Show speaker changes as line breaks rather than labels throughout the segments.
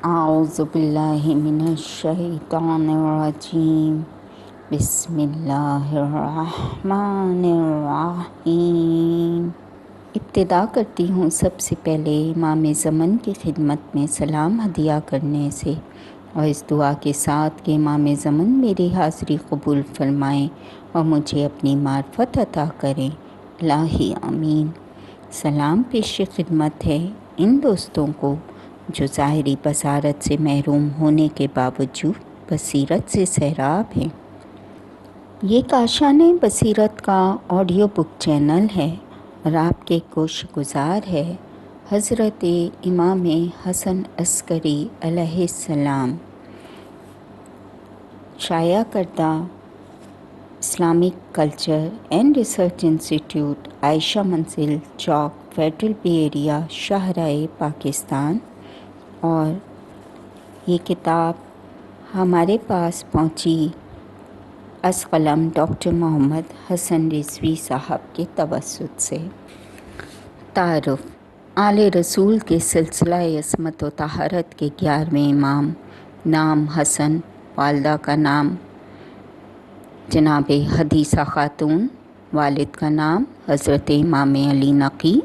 اعوذ باللہ من الشیطان الرجیم بسم اللہ الرحمن الرحیم۔ ابتدا کرتی ہوں سب سے پہلے امام زمن کی خدمت میں سلام ہدیہ کرنے سے، اور اس دعا کے ساتھ کہ امام زمن میری حاضری قبول فرمائیں اور مجھے اپنی معرفت عطا کریں، الہی آمین۔ سلام پیش خدمت ہے ان دوستوں کو جو ظاہری بصارت سے محروم ہونے کے باوجود بصیرت سے سیراب ہیں۔ یہ کاشان بصیرت کا آڈیو بک چینل ہے اور آپ کے گوش گزار ہے حضرت امام حسن عسکری علیہ السلام، شائع کردہ Islamic culture and research institute, Ayesha Manzil Chowk, federal be area, شاہراہ پاکستان۔ اور یہ کتاب ہمارے پاس پہنچی از قلم ڈاکٹر محمد حسن رضوی صاحب کے توسط سے۔ تعارف: آل رسول کے سلسلہ عصمت و طہارت کے 11ویں امام، نام حسن، والدہ کا نام جناب حدیثہ خاتون، والد کا نام حضرت امام علی نقی،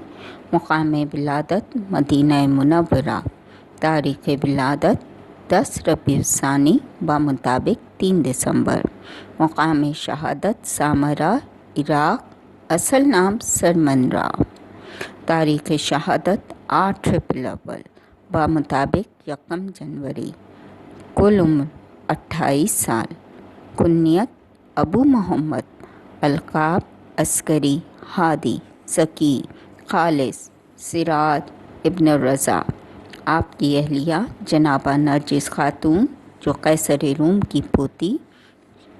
مقام ولادت مدینہ منورہ، تاریخ ولادت 10 ربیع الثانی بمطابق 3 دسمبر، مقام شہادت سامرا، عراق، اصل نام سرمن راؤ، تاریخ شہادت 8 ربیع الاول بمطابق 1 جنوری، کل عمر 28 سال، کنیت ابو محمد، القاب عسکری، ہادی، ذکی، خالص، سراج ابن الرضا۔ آپ کی اہلیہ جنابہ نرجس خاتون جو قیصر روم کی پوتی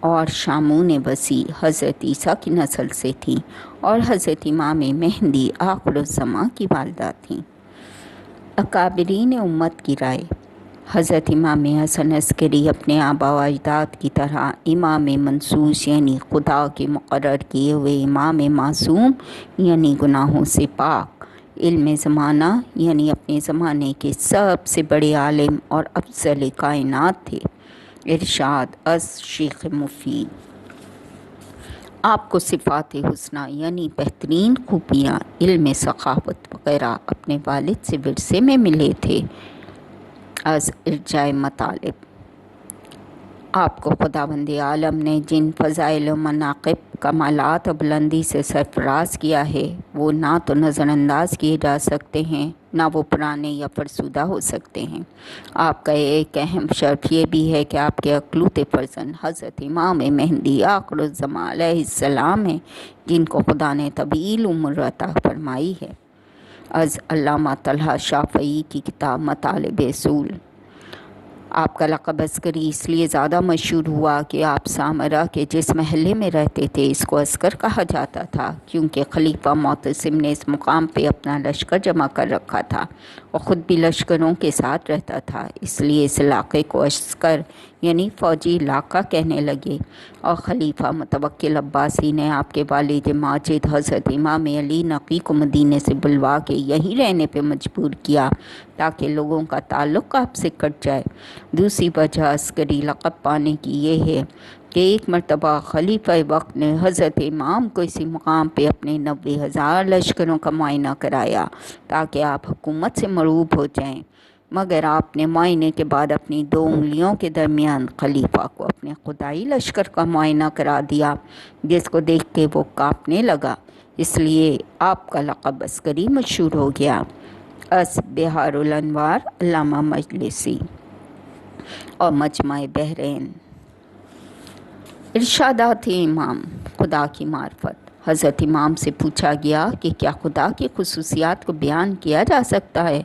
اور شامون وسیع حضرت عیسیٰ کی نسل سے تھیں اور حضرت امام مہدی آخر الزماں کی والدہ تھیں۔ اکابرین امت کی رائے: حضرت امام حسن عسکری اپنے آبا و اجداد کی طرح امام منصوص یعنی خدا کے مقرر کیے ہوئے امام معصوم یعنی گناہوں سے پاک، علم زمانہ یعنی اپنے زمانے کے سب سے بڑے عالم اور افضل کائنات تھے۔ ارشاد از شیخ مفید: آپ کو صفات حسنہ یعنی بہترین خوبیاں، علم، سخاوت وغیرہ اپنے والد سے ورثے میں ملے تھے۔ از ارجاء مطالب: آپ کو خداوند عالم نے جن فضائل و مناقب، کمالات و بلندی سے سرفراز کیا ہے وہ نہ تو نظر انداز کیے جا سکتے ہیں نہ وہ پرانے یا فرسودہ ہو سکتے ہیں۔ آپ کا ایک اہم شرف یہ بھی ہے کہ آپ کے اکلوتے فرزند حضرت امام مہدی آخر الزماں علیہ السلام ہیں، جن کو خدا نے طویل عمر عطا فرمائی ہے۔ از علامہ طلحہ شافعی کی کتاب مطالب اصول: آپ کا لقب عسکری اس لیے زیادہ مشہور ہوا کہ آپ سامرا کے جس محلے میں رہتے تھے اس کو عسکر کہا جاتا تھا، کیونکہ خلیفہ معتصم نے اس مقام پہ اپنا لشکر جمع کر رکھا تھا اور خود بھی لشکروں کے ساتھ رہتا تھا، اس لیے اس علاقے کو عسکر یعنی فوجی علاقہ کہنے لگے۔ اور خلیفہ متوکل عباسی نے آپ کے والد ماجد حضرت امام علی نقی کو مدینے سے بلوا کے یہیں رہنے پہ مجبور کیا تاکہ لوگوں کا تعلق آپ سے کٹ جائے۔ دوسری وجہ عسکری لقب پانے کی یہ ہے کہ ایک مرتبہ خلیفہ وقت نے حضرت امام کو اسی مقام پہ اپنے 90,000 لشکروں کا معائنہ کرایا تاکہ آپ حکومت سے مرعوب ہو جائیں، مگر آپ نے معائنے کے بعد اپنی 2 انگلیوں کے درمیان خلیفہ کو اپنے خدائی لشکر کا معائنہ کرا دیا، جس کو دیکھ کے وہ کانپنے لگا، اس لیے آپ کا لقب عسکری مشہور ہو گیا۔ از بہار الانوار علامہ مجلسی اور مجمع بحرین۔ ارشادات امام: خدا کی معرفت: حضرت امام سے پوچھا گیا کہ کیا خدا کی خصوصیات کو بیان کیا جا سکتا ہے؟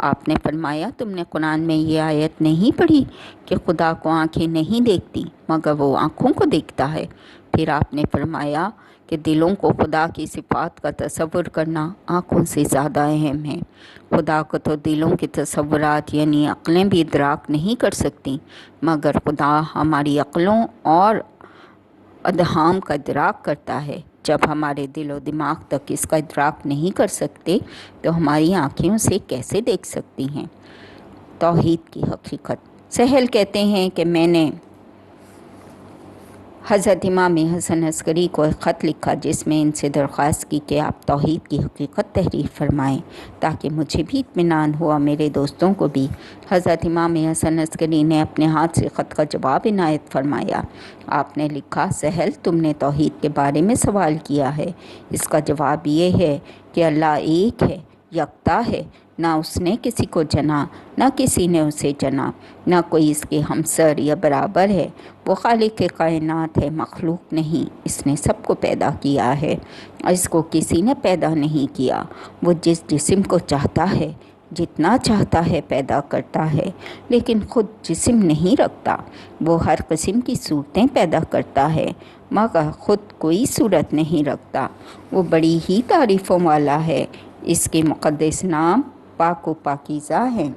آپ نے فرمایا، تم نے قرآن میں یہ آیت نہیں پڑھی کہ خدا کو آنکھیں نہیں دیکھتی مگر وہ آنکھوں کو دیکھتا ہے؟ پھر آپ نے فرمایا کہ دلوں کو خدا کی صفات کا تصور کرنا آنکھوں سے زیادہ اہم ہے۔ خدا کو تو دلوں کے تصورات یعنی عقلیں بھی ادراک نہیں کر سکتی، مگر خدا ہماری عقلوں اور اذہان کا ادراک کرتا ہے۔ جب ہمارے دل و دماغ تک اس کا ادراک نہیں کر سکتے تو ہماری آنکھیں اسے کیسے دیکھ سکتی ہیں؟ توحید کی حقیقت۔ سہیل کہتے ہیں کہ میں نے حضرت امام حسن عسکری کو ایک خط لکھا جس میں ان سے درخواست کی کہ آپ توحید کی حقیقت تحریر فرمائیں تاکہ مجھے بھی اطمینان ہوا، میرے دوستوں کو بھی۔ حضرت امام حسن عسکری نے اپنے ہاتھ سے خط کا جواب عنایت فرمایا۔ آپ نے لکھا، سہیل تم نے توحید کے بارے میں سوال کیا ہے، اس کا جواب یہ ہے کہ اللہ ایک ہے، یکتا ہے، نہ اس نے کسی کو جنا نہ کسی نے اسے جنا، نہ کوئی اس کے ہمسر یا برابر ہے، وہ خالق کائنات ہے، مخلوق نہیں، اس نے سب کو پیدا کیا ہے اور اس کو کسی نے پیدا نہیں کیا۔ وہ جس جسم کو چاہتا ہے جتنا چاہتا ہے پیدا کرتا ہے، لیکن خود جسم نہیں رکھتا۔ وہ ہر قسم کی صورتیں پیدا کرتا ہے مگر خود کوئی صورت نہیں رکھتا۔ وہ بڑی ہی تعریفوں والا ہے، اس کے مقدس نام پاک و پاکیزہ ہیں۔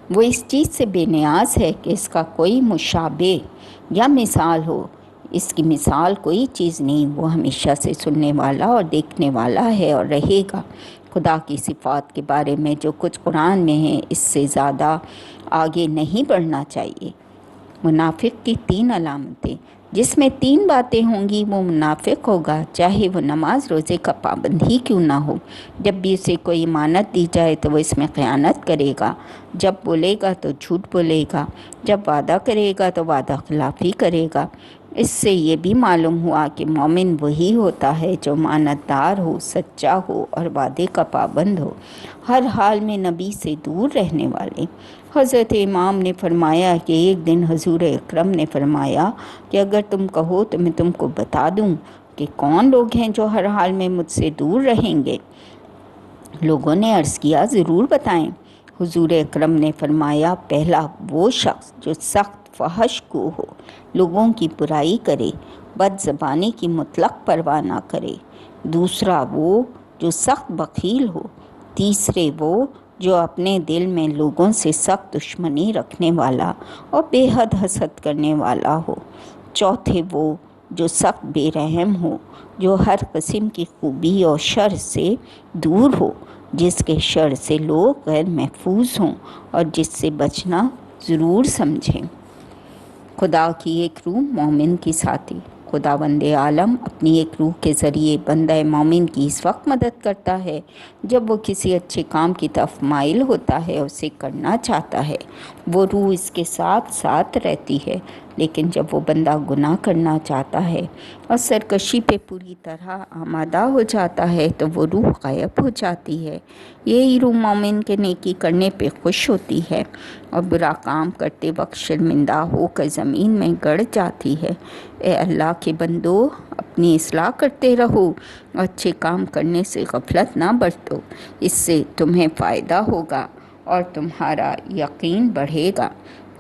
وہ اس چیز سے بے نیاز ہے کہ اس کا کوئی مشابہ یا مثال ہو، اس کی مثال کوئی چیز نہیں۔ وہ ہمیشہ سے سننے والا اور دیکھنے والا ہے اور رہے گا۔ خدا کی صفات کے بارے میں جو کچھ قرآن میں ہے اس سے زیادہ آگے نہیں بڑھنا چاہیے۔ منافق کی 3 علامتیں۔ جس میں 3 باتیں ہوں گی وہ منافق ہوگا، چاہے وہ نماز روزے کا پابند ہی کیوں نہ ہو۔ جب بھی اسے کوئی امانت دی جائے تو وہ اس میں خیانت کرے گا، جب بولے گا تو جھوٹ بولے گا، جب وعدہ کرے گا تو وعدہ خلافی کرے گا۔ اس سے یہ بھی معلوم ہوا کہ مومن وہی ہوتا ہے جو امانت دار ہو، سچا ہو اور وعدے کا پابند ہو، ہر حال میں نبی سے دور رہنے والے۔ حضرت امام نے فرمایا کہ ایک دن حضور اکرم نے فرمایا کہ اگر تم کہو تو میں تم کو بتا دوں کہ کون لوگ ہیں جو ہر حال میں مجھ سے دور رہیں گے۔ لوگوں نے عرض کیا، ضرور بتائیں۔ حضور اکرم نے فرمایا، پہلا وہ شخص جو سخت فحش کو ہو، لوگوں کی برائی کرے، بد زبانی کی مطلق پرواہ نہ کرے۔ دوسرا وہ جو سخت بخیل ہو۔ تیسرے وہ جو اپنے دل میں لوگوں سے سخت دشمنی رکھنے والا اور بے حد حسد کرنے والا ہو۔ چوتھے وہ جو سخت بے رحم ہو، جو ہر قسم کی خوبی اور شر سے دور ہو، جس کے شر سے لوگ غیر محفوظ ہوں اور جس سے بچنا ضرور سمجھیں۔ خدا کی ایک روح مومن کی ساتھی۔ خداوند عالم اپنی ایک روح کے ذریعے بندہ مومن کی اس وقت مدد کرتا ہے جب وہ کسی اچھے کام کی طرف مائل ہوتا ہے، اسے کرنا چاہتا ہے۔ وہ روح اس کے ساتھ ساتھ رہتی ہے، لیکن جب وہ بندہ گناہ کرنا چاہتا ہے اور سرکشی پہ پوری طرح آمادہ ہو جاتا ہے تو وہ روح غائب ہو جاتی ہے۔ یہی روح مومن کے نیکی کرنے پہ خوش ہوتی ہے اور برا کام کرتے وقت شرمندہ ہو کر زمین میں گڑ جاتی ہے۔ اے اللہ کے بندو، اپنی اصلاح کرتے رہو اور اچھے کام کرنے سے غفلت نہ برتو، اس سے تمہیں فائدہ ہوگا اور تمہارا یقین بڑھے گا۔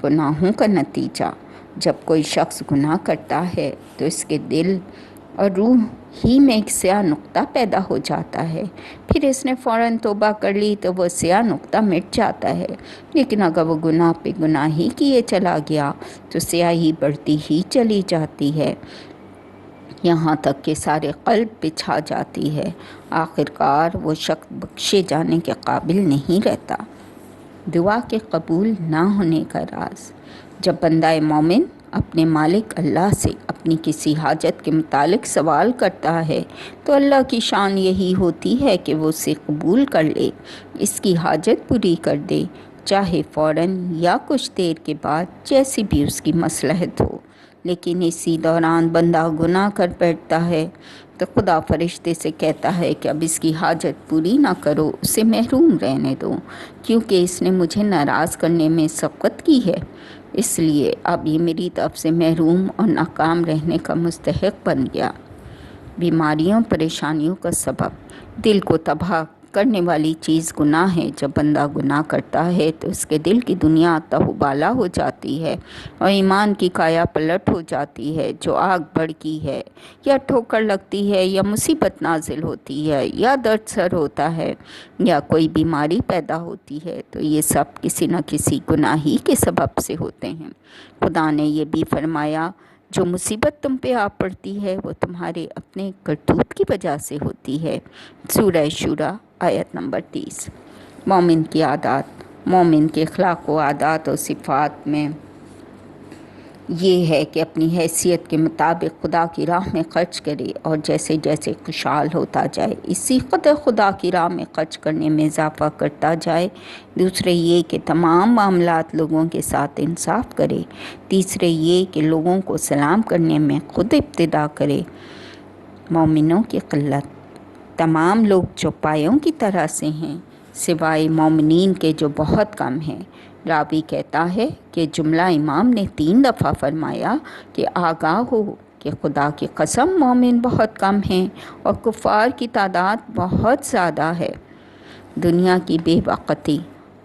گناہوں کا نتیجہ۔ جب کوئی شخص گناہ کرتا ہے تو اس کے دل اور روح ہی میں ایک سیاہ نقطہ پیدا ہو جاتا ہے، پھر اس نے فوراً توبہ کر لی تو وہ سیاہ نقطہ مٹ جاتا ہے۔ لیکن اگر وہ گناہ پہ گناہ ہی کیے چلا گیا تو سیاہی بڑھتی ہی چلی جاتی ہے، یہاں تک کہ سارے قلب پہ چھا جاتی ہے۔ آخرکار وہ شخص بخشے جانے کے قابل نہیں رہتا۔ دعا کے قبول نہ ہونے کا راز۔ جب بندہ مومن اپنے مالک اللہ سے اپنی کسی حاجت کے متعلق سوال کرتا ہے تو اللہ کی شان یہی ہوتی ہے کہ وہ اسے قبول کر لے، اس کی حاجت پوری کر دے، چاہے فوراً یا کچھ دیر کے بعد، جیسی بھی اس کی مصلحت ہو۔ لیکن اسی دوران بندہ گناہ کر بیٹھتا ہے تو خدا فرشتے سے کہتا ہے کہ اب اس کی حاجت پوری نہ کرو، اسے محروم رہنے دو، کیونکہ اس نے مجھے ناراض کرنے میں سبقت کی ہے، اس لیے اب یہ میری طرف سے محروم اور ناکام رہنے کا مستحق بن گیا۔ بیماریوں پریشانیوں کا سبب۔ دل کو تباہ کرنے والی چیز گناہ ہے۔ جب بندہ گناہ کرتا ہے تو اس کے دل کی دنیا تہوبالا ہو جاتی ہے اور ایمان کی کایا پلٹ ہو جاتی ہے۔ جو آگ بھڑکی ہے یا ٹھوکر لگتی ہے یا مصیبت نازل ہوتی ہے یا درد سر ہوتا ہے یا کوئی بیماری پیدا ہوتی ہے تو یہ سب کسی نہ کسی گناہ ہی کے سبب سے ہوتے ہیں۔ خدا نے یہ بھی فرمایا، جو مصیبت تم پہ آ پڑتی ہے وہ تمہارے اپنے کرتوت کی وجہ سے ہوتی ہے۔ سورہ شورى آیت نمبر 30۔ مومن کی عادات۔ مومن کے اخلاق و عادات و صفات میں یہ ہے کہ اپنی حیثیت کے مطابق خدا کی راہ میں خرچ کرے اور جیسے جیسے خوشحال ہوتا جائے اسی قدر خدا کی راہ میں خرچ کرنے میں اضافہ کرتا جائے۔ دوسرے یہ کہ تمام معاملات لوگوں کے ساتھ انصاف کرے۔ تیسرے یہ کہ لوگوں کو سلام کرنے میں خود ابتدا کرے۔ مومنوں کی قلت، تمام لوگ چوپایوں کی طرح سے ہیں سوائے مومنین کے جو بہت کم ہیں۔ راوی کہتا ہے کہ جملہ امام نے 3 دفعہ فرمایا کہ آگاہ ہو کہ خدا کی قسم مومن بہت کم ہیں اور کفار کی تعداد بہت زیادہ ہے۔ دنیا کی بے وقتی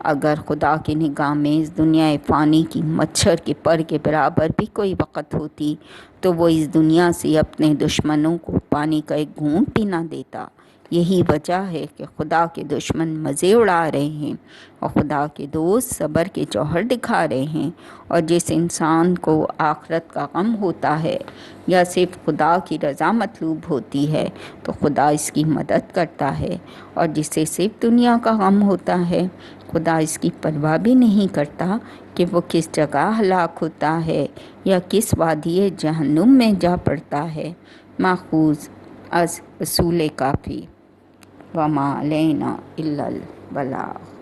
اگر خدا کی نگاہ میں اس دنیا فانی کی مچھر کے پر کے برابر بھی کوئی وقت ہوتی تو وہ اس دنیا سے اپنے دشمنوں کو پانی کا ایک گھونٹ بھی نہ دیتا۔ یہی وجہ ہے کہ خدا کے دشمن مزے اڑا رہے ہیں اور خدا کے دوست صبر کے جوہر دکھا رہے ہیں، اور جس انسان کو آخرت کا غم ہوتا ہے یا صرف خدا کی رضا مطلوب ہوتی ہے تو خدا اس کی مدد کرتا ہے، اور جسے صرف دنیا کا غم ہوتا ہے خدا اس کی پرواہ بھی نہیں کرتا کہ وہ کس جگہ ہلاک ہوتا ہے یا کس وادی جہنم میں جا پڑتا ہے۔ ماخوذ از اصول کافی۔ وما علینا الا البلاغ۔